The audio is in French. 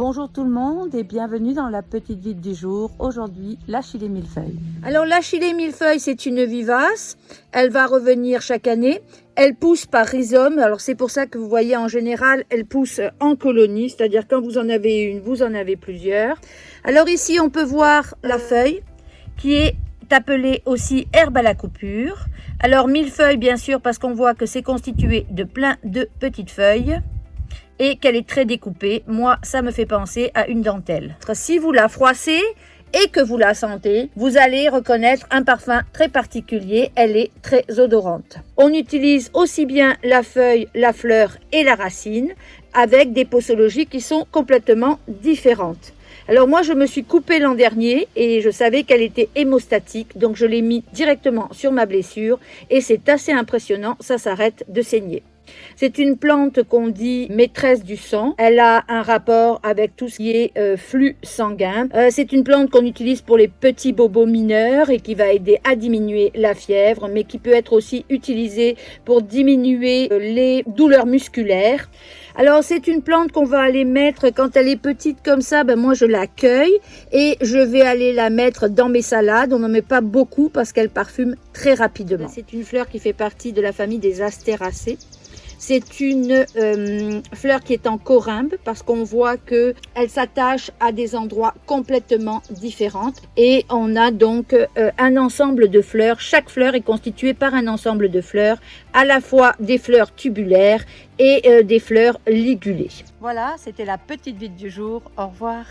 Bonjour tout le monde et bienvenue dans la petite vide du jour. Aujourd'hui, l'achillée millefeuille. Alors l'achillée millefeuille, c'est une vivace. Elle va revenir chaque année. Elle pousse par rhizome. Alors c'est pour ça que vous voyez en général, elle pousse en colonie. C'est-à-dire quand vous en avez une, vous en avez plusieurs. Alors ici, on peut voir la feuille qui est appelée aussi herbe à la coupure. Alors millefeuille bien sûr parce qu'on voit que c'est constitué de plein de petites feuilles et qu'elle est très découpée. Moi, ça me fait penser à une dentelle. Si vous la froissez et que vous la sentez, vous allez reconnaître un parfum très particulier. Elle est très odorante. On utilise aussi bien la feuille, la fleur et la racine avec des posologies qui sont complètement différentes. Alors moi, je me suis coupée l'an dernier et je savais qu'elle était hémostatique, donc je l'ai mis directement sur ma blessure et c'est assez impressionnant, ça s'arrête de saigner. C'est une plante qu'on dit maîtresse du sang. Elle a un rapport avec tout ce qui est flux sanguin. C'est une plante qu'on utilise pour les petits bobos mineurs et qui va aider à diminuer la fièvre, mais qui peut être aussi utilisée pour diminuer les douleurs musculaires. Alors c'est une plante qu'on va aller mettre quand elle est petite comme ça, moi je la cueille et je vais aller la mettre dans mes salades. On n'en met pas beaucoup parce qu'elle parfume très rapidement. C'est une fleur qui fait partie de la famille des astéracées. C'est une fleur qui est en corymbe parce qu'on voit qu'elle s'attache à des endroits complètement différents. Et on a donc un ensemble de fleurs. Chaque fleur est constituée par un ensemble de fleurs, à la fois des fleurs tubulaires et des fleurs ligulées. Voilà, c'était la petite vide du jour. Au revoir.